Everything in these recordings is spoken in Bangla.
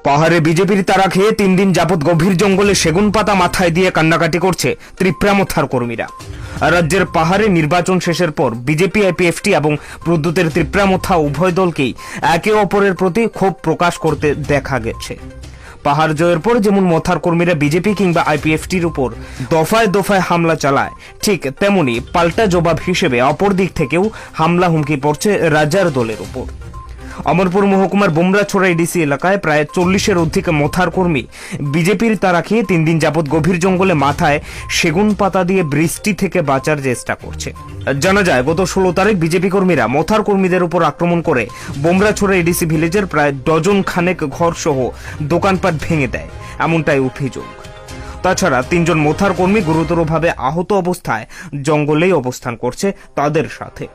পাহাড়ে বিজেপির তাড়া খেয়ে 3 দিন যাবৎ গভীর জঙ্গলে সেগুন পাতা মাথায় দিয়ে কান্নাকাটি করছে ত্রিপ্রামথার কর্মীরা। রাজ্যের পাহাড়ে নির্বাচন শেষের পর বিজেপি, আইপিএফটি এবং প্রদ্যুতের ত্রিপ্রামথা উভয় দলকেই একে অপরের প্রতি ক্ষোভ প্রকাশ করতে দেখা গেছে। পাহাড় জয়ের পর যেমন মথার কর্মীরা বিজেপি কিংবা আইপিএফটির উপর দফায় দফায় হামলা চালায়, ঠিক তেমনি পাল্টা জবাব হিসেবে অপর দিক থেকেও হামলা হুমকি পড়ছে রাজার দলের উপর। অমরপুর মহকুমার বোমরাছড়া এডিসি এলাকায় প্রায় 40-এর অধিক মথার কর্মী বিজেপির তাড়া খেয়ে 3 দিন যাবৎ গভীর জঙ্গলে মাথায় সেগুন পাতা দিয়ে বৃষ্টি থেকে বাঁচার চেষ্টা করছে। জানা যায়, গত 16 তারিখ বিজেপি কর্মীরা মথার কর্মীদের উপর আক্রমণ করে বোমরাছড়া এডিসি ভিলেজের প্রায় ডজন খানেক ঘর সহ দোকানপাট ভেঙে দেয়, এমনটাই অভিযোগ। তাছাড়া 3 জন মথার কর্মী গুরুতরভাবে আহত অবস্থায় জঙ্গলেই অবস্থান করছে তাদের সাথে।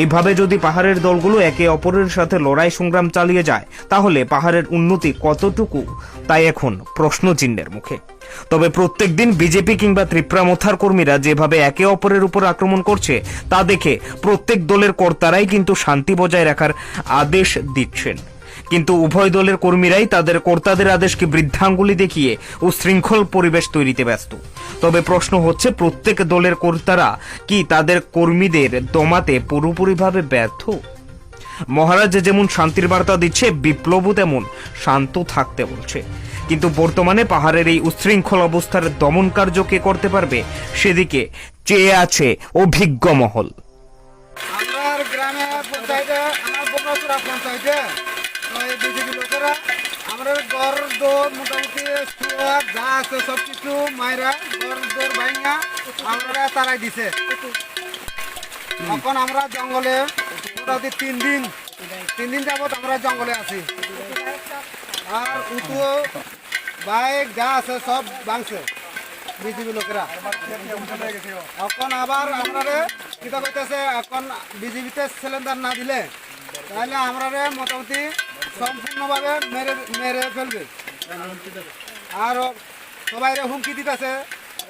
এইভাবে যদি পাহাড়ের দলগুলো একে অপরের সাথে লড়াই সংগ্রাম চালিয়ে যায়, তাহলে পাহাড়ের উন্নতি কতটুকু, তাই এখন প্রশ্নচিহ্নের মুখে। তবে প্রত্যেক দিন বিজেপি কিংবা ত্রিপ্রামথার কর্মীরা যেভাবে একে অপরের উপর আক্রমণ করছে, তা দেখে প্রত্যেক দলের কর্তারাই কিন্তু শান্তি বজায় রাখার আদেশ দিচ্ছেন। কিন্তু উভয় দলের কর্মীরাই তাদের কর্তাদের আদেশকে বৃদ্ধাঙ্গুলি দেখিয়ে উশৃঙ্খল পরিবেশ তৈরিতে ব্যস্ত। তবে প্রশ্ন হচ্ছে, প্রত্যেক দলের কর্তারা কি তাদের কর্মীদের দমাতে পুরোপুরিভাবে ব্যর্থ? মহারাজ যেমন শান্তির বার্তা দিচ্ছে, বিপ্লবও তেমন শান্ত থাকতে বলছে। কিন্তু বর্তমানে পাহাড়ের এই উশৃঙ্খল অবস্থার দমন কার্য কে করতে পারবে, সেদিকে চেয়ে আছে অভিজ্ঞ মহল। আমার গ্রামে পঞ্চায়েতে, আমার বোমরাছড়া পঞ্চায়েতে বিজেপি লোকেরা আমরা ঘর দৌড় মোটামুটি সুয়ার যা আছে সব কিছু মায়েরা ঘর দৌড় ভাঙা আমরা তারাই দিছে। এখন আমরা জঙ্গলে মোটামুটি 3 দিন যাবত আমরা জঙ্গলে আছি। আর উঁচু বাইক যা আছে সব ভাঙছে বিজেপি লোকেরা। এখন আবার আমরা কিতা করতেছে, এখন বিজেপিতে সিলিন্ডার না দিলে তাহলে আমরা মোটামুটি সম্পূর্ণভাবে মেরে ফেলবে। আর সবাই হুমকি দিতেছে,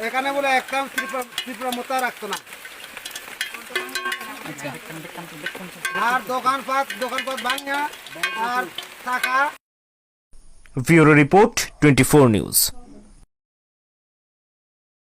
এখানে বলে একটা ত্রিপ্রামথা রাখতো না। আর দোকানপাট ভাঙা আর টাকা। Bureau report 24 news.